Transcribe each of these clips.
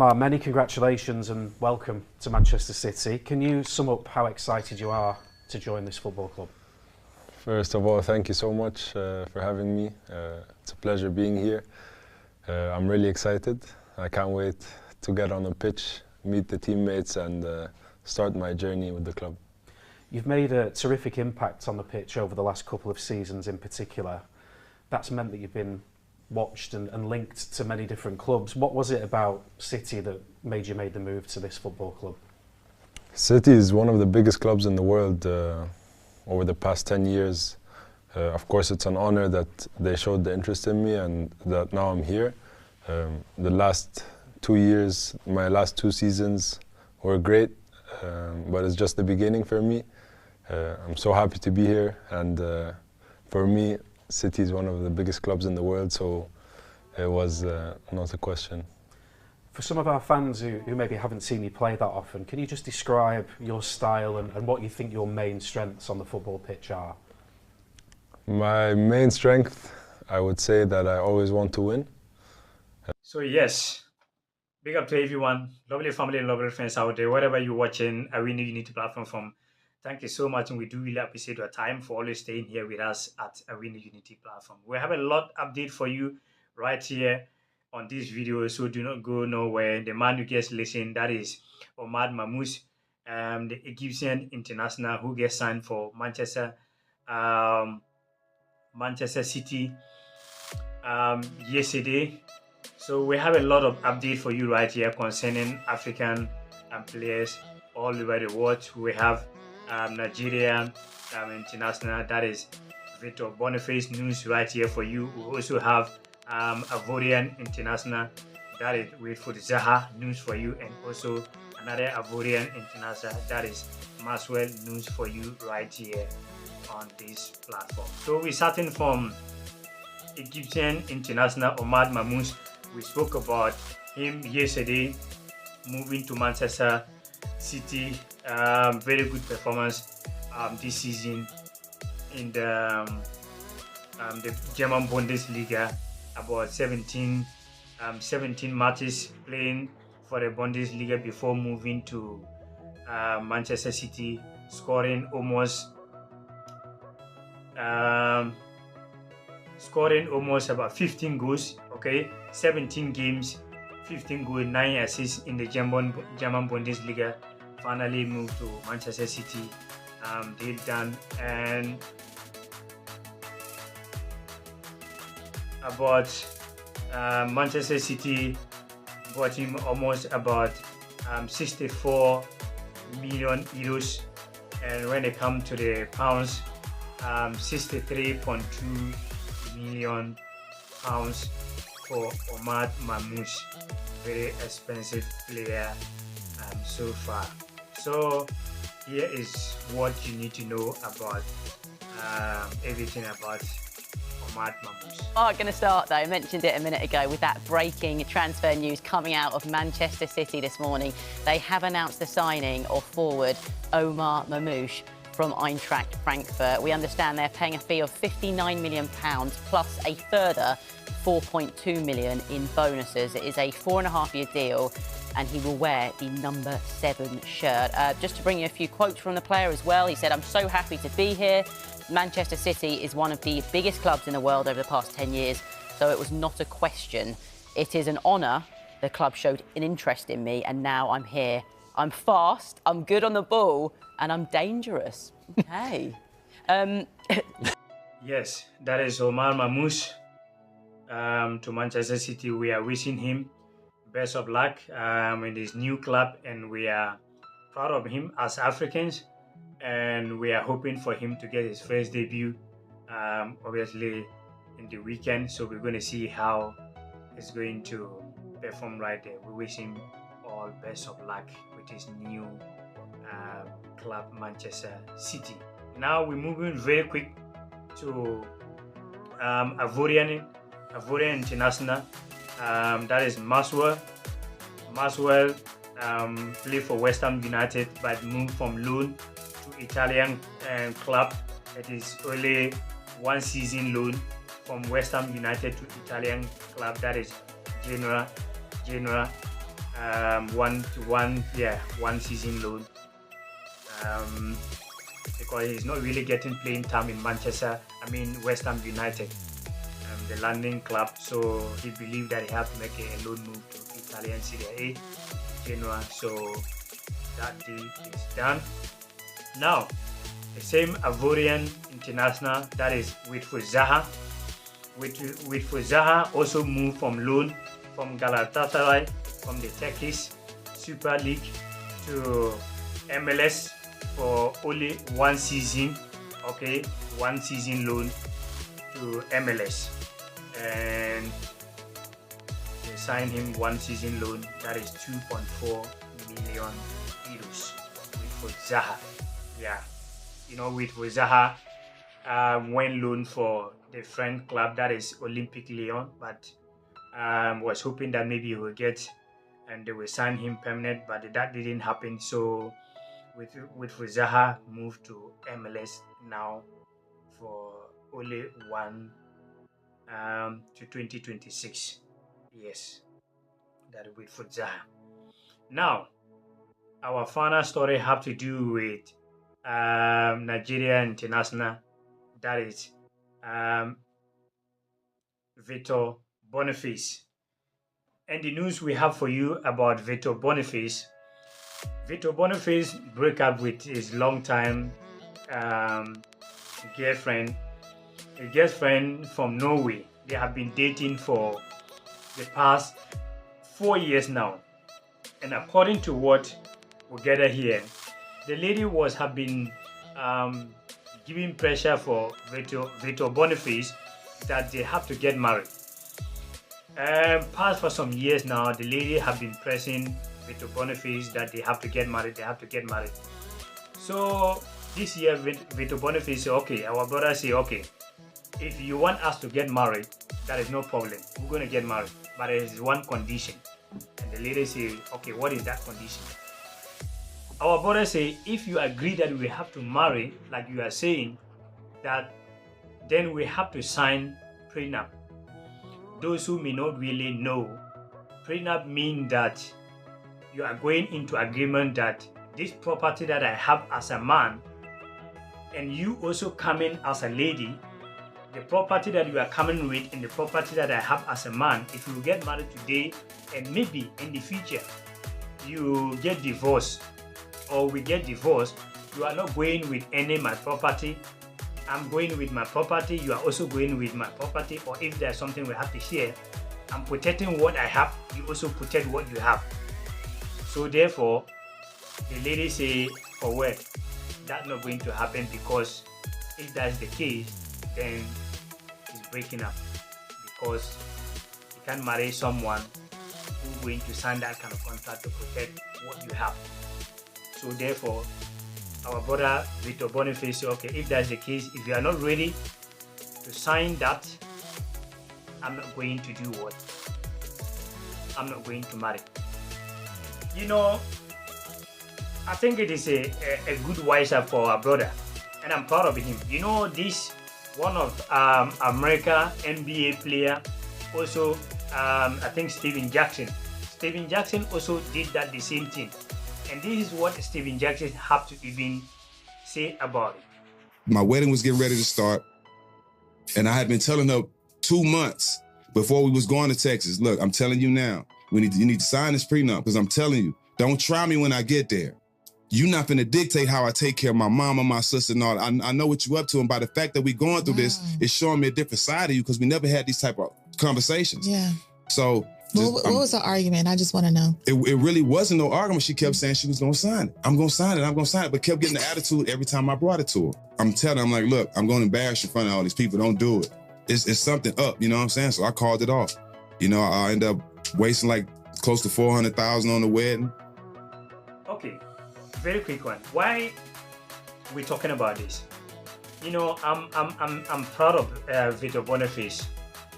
Omar, many congratulations and welcome to Manchester City. Can you sum up how excited you are to join this football club? First of all, thank you so much for having me. It's a pleasure being here. I'm really excited. I can't wait to get on the pitch, meet the teammates and start my journey with the club. You've made a terrific impact on the pitch over the last couple of seasons in particular. That's meant that you've been watched and linked to many different clubs. What was it about City that made you make the move to this football club? City is one of the biggest clubs in the world over the past 10 years. Of course, it's an honor that they showed the interest in me and that now I'm here. The last 2 years, my last 2 seasons were great, but it's just the beginning for me. I'm so happy to be here, and for me, City is one of the biggest clubs in the world, so it was not a question. For some of our fans who maybe haven't seen you play that often, can you just describe your style and what you think your main strengths on the football pitch are? My main strength, I would say that I always want to win. So yes, big up to everyone, lovely family and lovely friends out there, wherever you're watching Awini Unity platform from. Thank you so much, and we do really appreciate your time for always staying here with us at Awini Unity platform. We have a lot update for you right here on this video, so do not go nowhere. The man who gets listened, that is Omar Mamouche, the Egyptian international who gets signed for Manchester City yesterday. So we have a lot of update for you right here concerning African players all over the world. We have Nigerian international, that is Victor Boniface news right here for you. We also have Ivorian international, that is with Zaha news for you, and also another Ivorian international, that is Maxwell news for you right here on this platform. So we're starting from Egyptian international Omar Mamouche. We spoke about him yesterday, moving to Manchester City. Very good performance this season in the German Bundesliga. About 17 matches playing for the Bundesliga before moving to Manchester City, scoring almost about 15 goals. Okay, 17 games, 15 goals, 9 assists in the German Bundesliga. Finally moved to Manchester City. Deal done, and about Manchester City bought him almost about 64 million euros, and when it comes to the pounds, 63.2 million pounds for Omar Mamouche. Very expensive player so far. So here is what you need to know about everything about Omar Mamouche. I'm going to start though, I mentioned it a minute ago, with that breaking transfer news coming out of Manchester City this morning. They have announced the signing of forward Omar Mamouche from Eintracht Frankfurt. We understand they're paying a fee of £59 million plus a further 4.2 million in bonuses. It is a 4.5-year deal, and he will wear the number 7 shirt. Just to bring you a few quotes from the player as well, he said, "I'm so happy to be here. Manchester City is one of the biggest clubs in the world over the past 10 years, so it was not a question. It is an honour. The club showed an interest in me, and now I'm here. I'm fast, I'm good on the ball, and I'm dangerous." Hey. Yes, that is Omar Mamouche to Manchester City. We are wishing him best of luck in his new club, and we are proud of him as Africans, and we are hoping for him to get his first debut obviously in the weekend. So we're going to see how he's going to perform right there. We wish him all best of luck with his new club, Manchester City. Now we're moving very quick to Ivorian international, that is Maxwell. Maxwell played for West Ham United but moved from loan to Italian club. It is only 1 season loan from West Ham United to Italian club, that is Genoa. one season loan. Because he's not really getting playing time in West Ham United, the London club. So he believed that he had to make a loan move to Italian Serie A, Genoa. So that deal is done. Now, the same Ivorian international, that is Wilfried Zaha. Wilfried Zaha also moved from loan from Galatasaray, from the Turkish Super League to MLS for only one season. Okay, one season loan to MLS, and they signed him one season loan, that is 2.4 million euros with Zaha. Yeah, you know, with Zaha went loan for the French club, that is Olympique Lyon, but was hoping that maybe he will get and they will sign him permanent, but that didn't happen. So with Zaha moved to MLS now for only one to 2026. Yes, that with Zaha. Now, our final story have to do with Nigeria international, that is Victor Boniface. And the news we have for you about Victor Boniface broke up with his longtime girlfriend, a girlfriend from Norway. They have been dating for the past 4 years now. And according to what we gather here, the lady have been giving pressure for Victor Boniface that they have to get married. Past for some years now, the lady have been pressing Victor Boniface that they have to get married. So this year, Victor Boniface say, okay, our brother say, okay, if you want us to get married, that is no problem. We're going to get married, but there is one condition. And the lady say, okay, what is that condition? Our brother say, if you agree that we have to marry, like you are saying, that then we have to sign prenup. Those who may not really know, prenup means that you are going into agreement that this property that I have as a man, and you also come in as a lady, the property that you are coming with and the property that I have as a man, if you get married today and maybe in the future you get divorced or we get divorced, you are not going with any of my property. I'm going with my property, you are also going with my property, or if there's something we have to share, I'm protecting what I have, you also protect what you have. So therefore, the lady say, for what? That's not going to happen, because if that's the case, then it's breaking up, because you can't marry someone who's going to sign that kind of contract to protect what you have. So therefore, our brother Victor Boniface said, okay, if that's the case, if you are not ready to sign that, I'm not going to do what? I'm not going to marry. You know, I think it is a good wise up for our brother, and I'm proud of him. You know, this one of America NBA player, also I think Steven Jackson also did that the same thing. And this is what Steven Jackson have to even say about it. My wedding was getting ready to start, and I had been telling her 2 months before we was going to Texas, look, I'm telling you now, you need to sign this prenup, because I'm telling you, don't try me when I get there. You're not gonna dictate how I take care of my mama, my sister, and all. I know what you up to, and by the fact that we going through this, it's showing me a different side of you, because we never had these type of conversations. Yeah. So what was the argument? I just want to know. It really wasn't no argument. She kept saying she was going to sign it. I'm going to sign it, but kept getting the attitude every time I brought it to her. I'm telling her, I'm like, look, I'm going to embarrass you in front of all these people. Don't do it. It's something up, you know what I'm saying? So I called it off. You know, I ended up wasting like close to $400,000 on the wedding. Okay, very quick one. Why we talking about this? You know, I'm proud of Victor Boniface.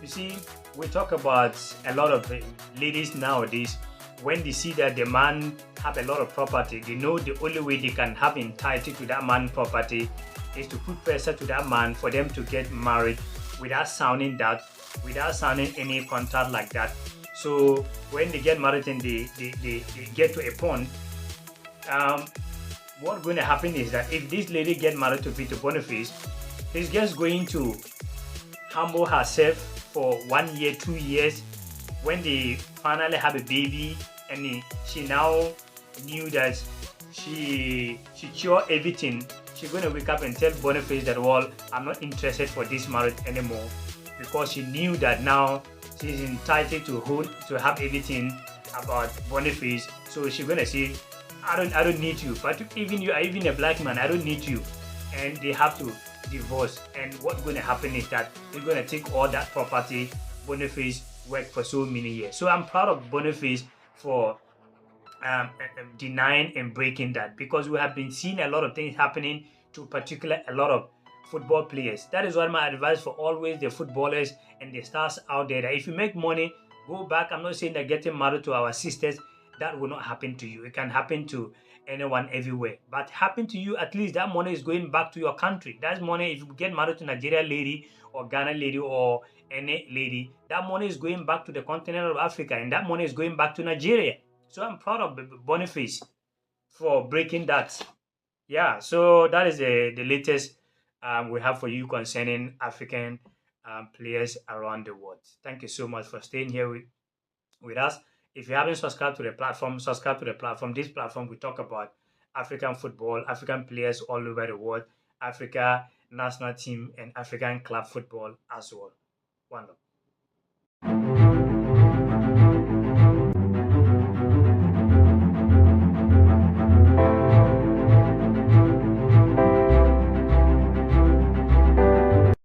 You see, we talk about a lot of ladies nowadays. When they see that the man have a lot of property, they know the only way they can have entitled to that man's property is to put pressure to that man for them to get married without sounding any contract like that. So when they get married and they get to a point, what's going to happen is that if this lady get married to Peter Boniface, she's just going to humble herself for 1 year, 2 years. When they finally have a baby, and she now knew that she cured everything, she's going to wake up and tell Boniface that, well, I'm not interested for this marriage anymore, because she knew that now she's entitled to have everything about Boniface. So she's going to say, I don't need you. But even you are even a black man, I don't need you. And they have to divorce. And what's going to happen is that they're going to take all that property Boniface worked for so many years. So I'm proud of Boniface for denying and breaking that, because we have been seeing a lot of things happening to a lot of football players. That is what my advice for always the footballers and the stars out there, that if you make money, go back. I'm not saying that getting married to our sisters, that will not happen to you. It can happen to anyone everywhere, but happen to you, at least that money is going back to your country. That's money. If you get married to Nigeria lady or Ghana lady or any lady, that money is going back to the continent of Africa, and that money is going back to Nigeria. So I'm proud of Boniface for breaking that. Yeah, so that is the latest we have for you concerning African players around the world. Thank you so much for staying here with us. If you haven't subscribed to the platform, subscribe to the platform. This platform, we talk about African football, African players all over the world, Africa national team, and African club football as well. Wonderful.